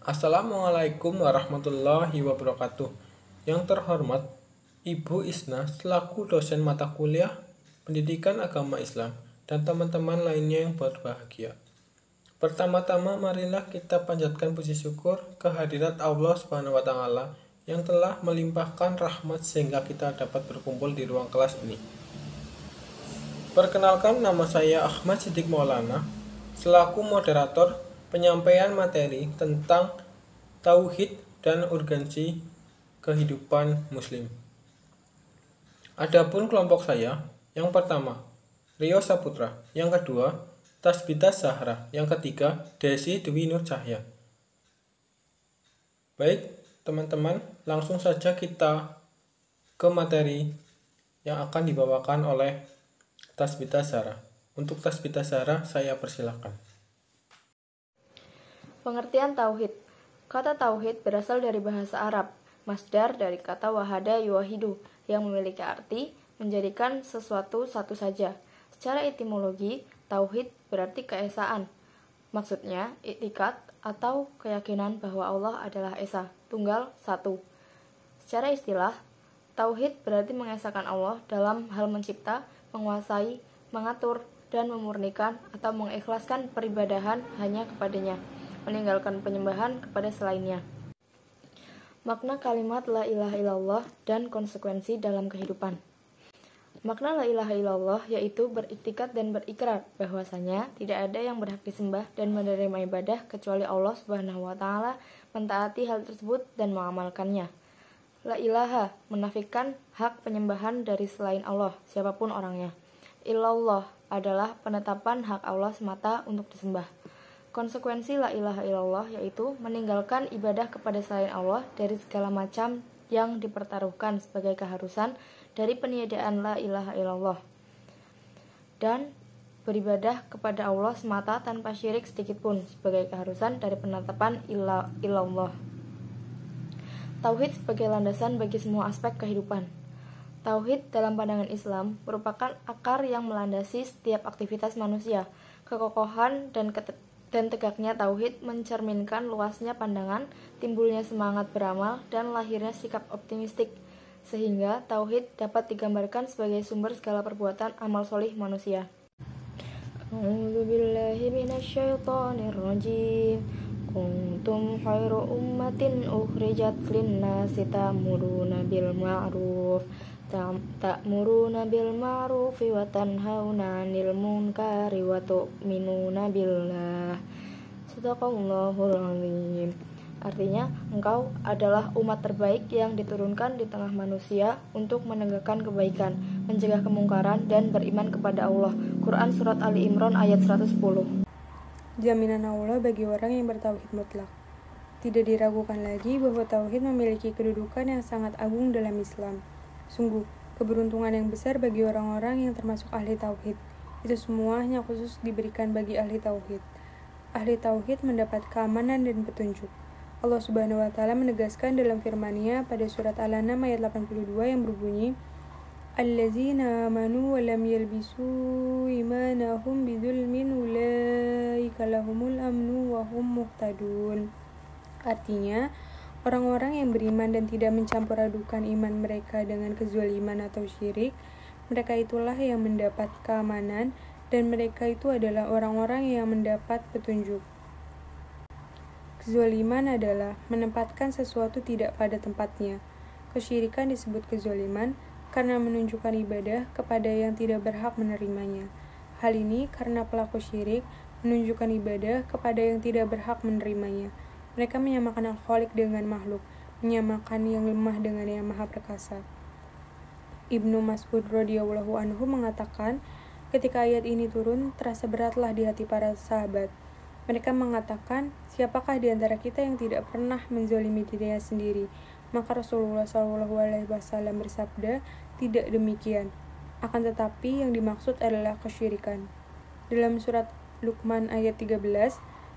Assalamualaikum warahmatullahi wabarakatuh. Yang terhormat, Ibu Isna selaku dosen mata kuliah Pendidikan Agama Islam dan teman-teman lainnya yang berbahagia. Pertama-tama marilah kita panjatkan puji syukur kehadirat Allah Subhanahu wa taala yang telah melimpahkan rahmat sehingga kita dapat berkumpul di ruang kelas ini. Perkenalkan, nama saya Ahmad Siddiq Maulana selaku moderator penyampaian materi tentang tauhid dan urgensi kehidupan muslim. Adapun kelompok saya, yang pertama Rio Saputra, yang kedua Tasbita Zahra, yang ketiga Desi Dwi Nur Cahya. Baik teman-teman, langsung saja kita ke materi yang akan dibawakan oleh Tasbita Zahra. Untuk Tasbita Zahra, saya persilakan. Pengertian tauhid. Kata tauhid berasal dari bahasa Arab, masdar dari kata wahada yuwahidu, yang memiliki arti menjadikan sesuatu satu saja. Secara etimologi, tauhid berarti keesaan. Maksudnya, iktikad atau keyakinan bahwa Allah adalah esa, tunggal, satu. Secara istilah, tauhid berarti mengesahkan Allah dalam hal mencipta, menguasai, mengatur, dan memurnikan atau mengikhlaskan peribadahan hanya kepadanya, meninggalkan penyembahan kepada selainnya. Makna kalimat la ilaha illallah dan konsekuensi dalam kehidupan. Makna la ilaha illallah yaitu beriktikad dan berikrar bahwasanya tidak ada yang berhak disembah dan menerima ibadah kecuali Allah Subhanahu wa taala, mentaati hal tersebut dan mengamalkannya. La ilaha menafikan hak penyembahan dari selain Allah, siapapun orangnya. Illallah adalah penetapan hak Allah semata untuk disembah. Konsekuensi la ilaha illallah yaitu meninggalkan ibadah kepada selain Allah dari segala macam yang dipertaruhkan sebagai keharusan dari peniadaan la ilaha illallah, dan beribadah kepada Allah semata tanpa syirik sedikitpun sebagai keharusan dari penetapan illallah. Tauhid sebagai landasan bagi semua aspek kehidupan. Tauhid dalam pandangan Islam merupakan akar yang melandasi setiap aktivitas manusia. Kekokohan dan tegaknya tauhid mencerminkan luasnya pandangan, timbulnya semangat beramal, dan lahirnya sikap optimistik, sehingga tauhid dapat digambarkan sebagai sumber segala perbuatan amal solih manusia. A'udzubillahi minasyaitonirrajim. Kuntum khairu ummatin ukhrijat linnasi ta'muruna bil ma'ruf wa tanhauna 'anil munkari wa tu'minuna billah. Shadaqallahul azim. Artinya, engkau adalah umat terbaik yang diturunkan di tengah manusia untuk menegakkan kebaikan, mencegah kemungkaran, dan beriman kepada Allah. Quran Surat Ali Imran ayat 110. Jaminan Allah bagi orang yang bertauhid mutlak. Tidak diragukan lagi bahwa tauhid memiliki kedudukan yang sangat agung dalam Islam. Sungguh, keberuntungan yang besar bagi orang-orang yang termasuk ahli tauhid. Itu semua hanya khusus diberikan bagi ahli tauhid. Ahli tauhid mendapat keamanan dan petunjuk. Allah Subhanahu wa taala menegaskan dalam firman-Nya pada surat Al-An'am ayat 82 yang berbunyi, Allazina amanu wa lam yalbisu imanahum bidzulmin ulaika lahumul amnu wa hum muhtadun. Artinya, orang-orang yang beriman dan tidak mencampur adukan iman mereka dengan kezaliman atau syirik, mereka itulah yang mendapat keamanan dan mereka itu adalah orang-orang yang mendapat petunjuk. Kezaliman adalah menempatkan sesuatu tidak pada tempatnya. Kesyirikan disebut kezaliman karena menunjukkan ibadah kepada yang tidak berhak menerimanya. Hal ini karena pelaku syirik menunjukkan ibadah kepada yang tidak berhak menerimanya. Mereka menyamakan al-Khaliq dengan makhluk, menyamakan yang lemah dengan yang maha perkasa. Ibnu Mas'ud radhiyallahu anhu mengatakan, ketika ayat ini turun, terasa beratlah di hati para sahabat. Mereka mengatakan, siapakah di antara kita yang tidak pernah menzalimi dirinya sendiri? Maka Rasulullah SAW bersabda, tidak demikian. Akan tetapi yang dimaksud adalah kesyirikan. Dalam surat Luqman ayat 13,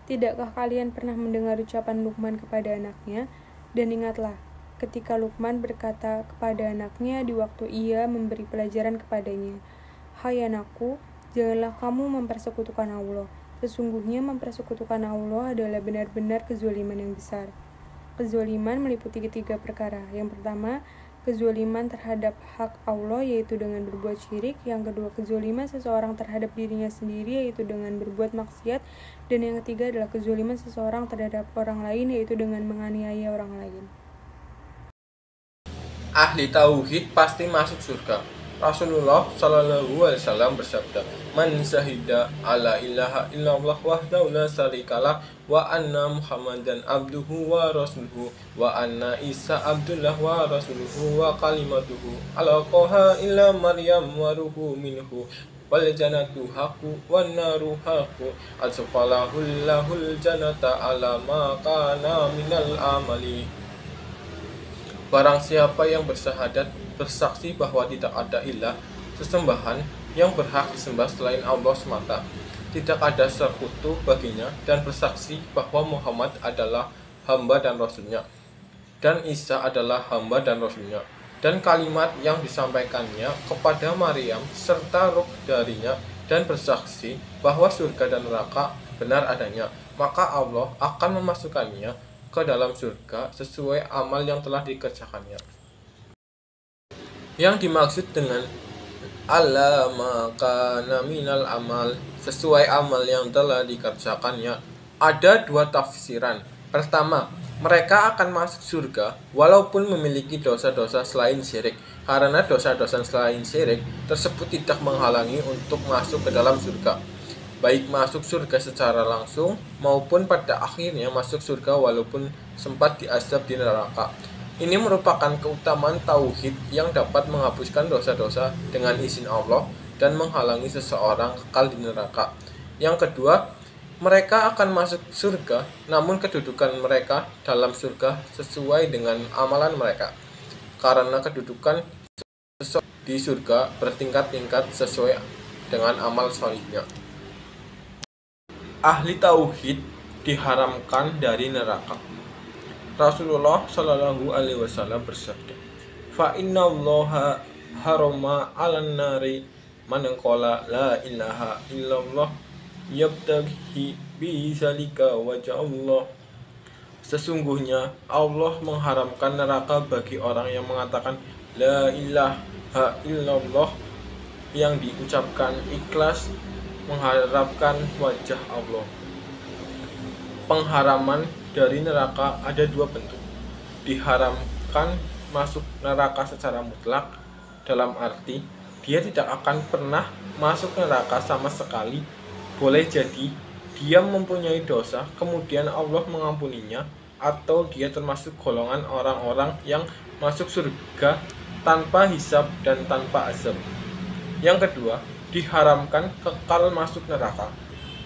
tidakkah kalian pernah mendengar ucapan Luqman kepada anaknya? Dan ingatlah, ketika Luqman berkata kepada anaknya di waktu ia memberi pelajaran kepadanya, Hai anakku, janganlah kamu mempersekutukan Allah. Sesungguhnya mempersekutukan Allah adalah benar-benar kezaliman yang besar. Kezaliman meliputi ketiga perkara. Yang pertama, kezaliman terhadap hak Allah yaitu dengan berbuat syirik. Yang kedua, kezaliman seseorang terhadap dirinya sendiri yaitu dengan berbuat maksiat. Dan yang ketiga adalah kezaliman seseorang terhadap orang lain yaitu dengan menganiaya orang lain. Ahli tauhid pasti masuk surga. Rasulullah Shallallahu Alaihi Wasallam bersabda, "Man syahida alla ilaha illallah wahdahu la syarikalah wa anna Muhammadan abduhu wa rasuluhu wa anna Isa abdullah wa rasuluhu wa kalimatuhu alaqaha illa Maryam wa ruhu minhu wal jannatu haqqu wan naru haqqu asfalahul lahul jannata ala ma kana minal amali." Barang siapa yang bersyahadat bersaksi bahwa tidak ada ilah sesembahan yang berhak disembah selain Allah semata, tidak ada sekutu baginya, dan bersaksi bahwa Muhammad adalah hamba dan rasulnya, dan Isa adalah hamba dan rasulnya, dan kalimat yang disampaikannya kepada Maryam serta ruh darinya, dan bersaksi bahwa surga dan neraka benar adanya, maka Allah akan memasukkannya ke dalam surga sesuai amal yang telah dikerjakannya. Yang dimaksud dengan ala makana minal amal, sesuai amal yang telah dikerjakannya, ada dua tafsiran. Pertama, mereka akan masuk surga walaupun memiliki dosa-dosa selain syirik, karena dosa-dosa selain syirik tersebut tidak menghalangi untuk masuk ke dalam surga, baik masuk surga secara langsung maupun pada akhirnya masuk surga walaupun sempat diazab di neraka. Ini merupakan keutamaan tauhid yang dapat menghapuskan dosa-dosa dengan izin Allah dan menghalangi seseorang kekal di neraka. Yang kedua, mereka akan masuk surga namun kedudukan mereka dalam surga sesuai dengan amalan mereka, karena kedudukan di surga bertingkat-tingkat sesuai dengan amal salihnya. Ahli tauhid diharamkan dari neraka. Rasulullah Shallallahu Alaihi Wasallam bersabda, "Fa inna Allaha harama 'alan nari man qala la ilaha illallah yabtaghi bi zalika wajha Allah." Sesungguhnya Allah mengharamkan neraka bagi orang yang mengatakan la ilaha illallah yang diucapkan ikhlas mengharapkan wajah Allah. Pengharaman dari neraka ada dua bentuk. Diharamkan masuk neraka secara mutlak, dalam arti dia tidak akan pernah masuk neraka sama sekali. Boleh jadi dia mempunyai dosa kemudian Allah mengampuninya, atau dia termasuk golongan orang-orang yang masuk surga tanpa hisab dan tanpa azab. Yang kedua, diharamkan kekal masuk neraka,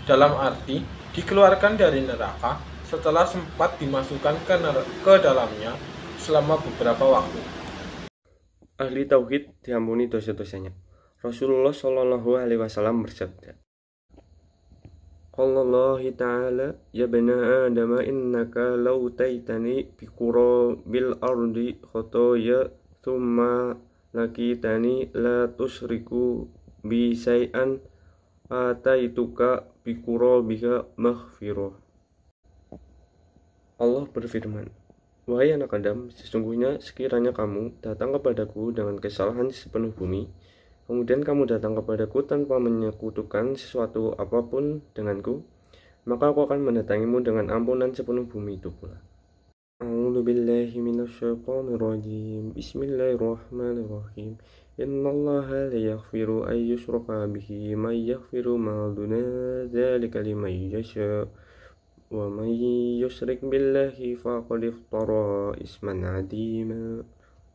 dalam arti dikeluarkan dari neraka setelah sempat dimasukkan ke dalamnya selama beberapa waktu. Ahli tauhid diampuni dosa-dosanya. Rasulullah Shallallahu Alaihi Wasallam bersabda, Qala Allah Ta'ala, ya bana Adam innaka law taitani bi qurabil ardi khotoya thumma lakitani la tusriku bi syai'an ataituka bi qurabiha maghfirah. Allah berfirman, wahai anak Adam, sesungguhnya sekiranya kamu datang kepadaku dengan kesalahan di sepenuh bumi, kemudian kamu datang kepadaku tanpa menyekutukan sesuatu apapun denganku, maka aku akan mendatangimu dengan ampunan sepenuh bumi itu pula. A'udzu billahi minasyaitonir rajim. Bismillahirrahmanirrahim. Innallaha la yaghfiru ay yushraka bihi wa yaghfiru ma duna dzalika liman yasha. Wa man yusyrik billahi faqad iftara isman 'azima.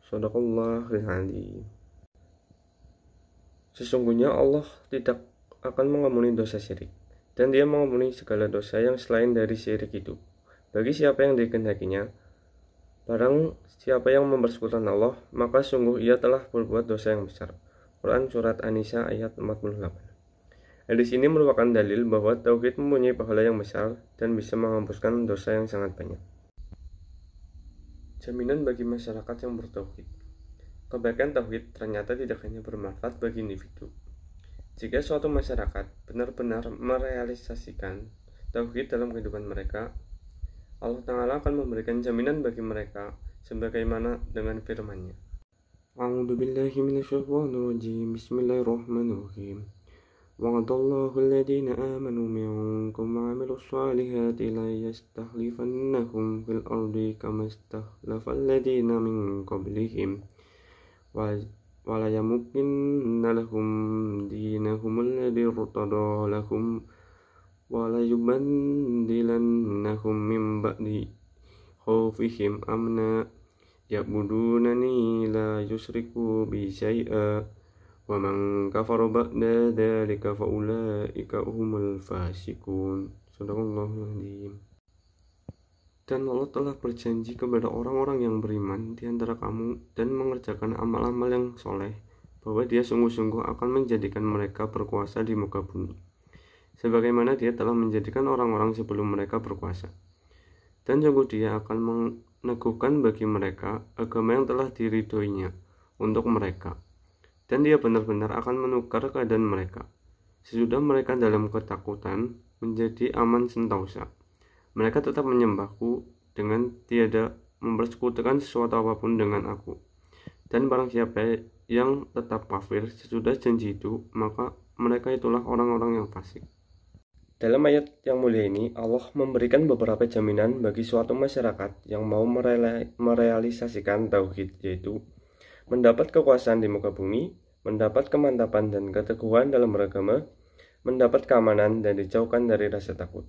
Shadaqallahul 'azim. Sesungguhnya Allah tidak akan mengampuni dosa syirik, dan Dia mengampuni segala dosa yang selain dari syirik itu bagi siapa yang dikehendakinya. Barang siapa yang mempersekutukan Allah, maka sungguh ia telah berbuat dosa yang besar. Quran Surat An-Nisa ayat 48. Hadis ini merupakan dalil bahwa tauhid mempunyai pahala yang besar dan bisa menghapuskan dosa yang sangat banyak. Jaminan bagi masyarakat yang bertauhid. Kebaikan tauhid ternyata tidak hanya bermanfaat bagi individu. Jika suatu masyarakat benar-benar merealisasikan tauhid dalam kehidupan mereka, Allah Ta'ala akan memberikan jaminan bagi mereka sebagaimana dengan firman-Nya. A'udzu billahi minasyaitonir rajim. Bismillahirrahmanirrahim. Wa'adallahu alladziina aamanu minkum wa 'amilus shaalihati la yastakhlifannahum fil ardi kama istakhlafal ladziina min qablihim wa la yamukinna lahum diinahum alladzi irtadaa lahum wa la yubaddilannahum min ba'di khaufihim amna ya'budunani la yusyriku bi syai'a wa man kafara ba'da dzalika fa ulaika humul fasiqun. Shadaqallahul adzim. Dan Allah telah berjanji kepada orang-orang yang beriman di antara kamu dan mengerjakan amal-amal yang soleh, bahwa Dia sungguh-sungguh akan menjadikan mereka berkuasa di muka bumi, sebagaimana Dia telah menjadikan orang-orang sebelum mereka berkuasa. Dan sungguh Dia akan meneguhkan bagi mereka agama yang telah diridhoinya untuk mereka, dan Dia benar-benar akan menukar keadaan mereka. Sesudah mereka dalam ketakutan menjadi aman sentosa, mereka tetap menyembahku dengan tiada mempersekutukan sesuatu apapun dengan aku. Dan barang siapa yang tetap kafir sesudah janji itu, maka mereka itulah orang-orang yang fasik. Dalam ayat yang mulia ini, Allah memberikan beberapa jaminan bagi suatu masyarakat yang mau merealisasikan tauhid, yaitu mendapat kekuasaan di muka bumi, mendapat kemantapan dan keteguhan dalam beragama, mendapat keamanan dan dijauhkan dari rasa takut.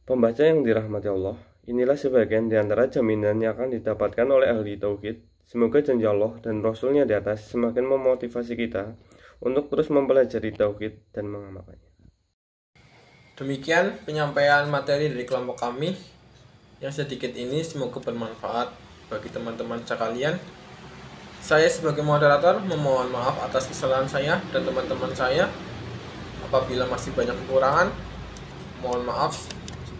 Pembaca yang dirahmati Allah, inilah sebagian di antara jaminan yang akan didapatkan oleh ahli tauhid. Semoga janji Allah dan Rasul-Nya di atas semakin memotivasi kita untuk terus mempelajari tauhid dan mengamalkannya. Demikian penyampaian materi dari kelompok kami. Yang sedikit ini semoga bermanfaat bagi teman-teman sekalian. Saya sebagai moderator memohon maaf atas kesalahan saya dan teman-teman saya. Apabila masih banyak kekurangan, mohon maaf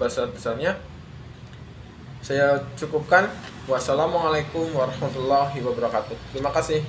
sebesar-besarnya. Saya cukupkan. Wassalamualaikum warahmatullahi wabarakatuh. Terima kasih.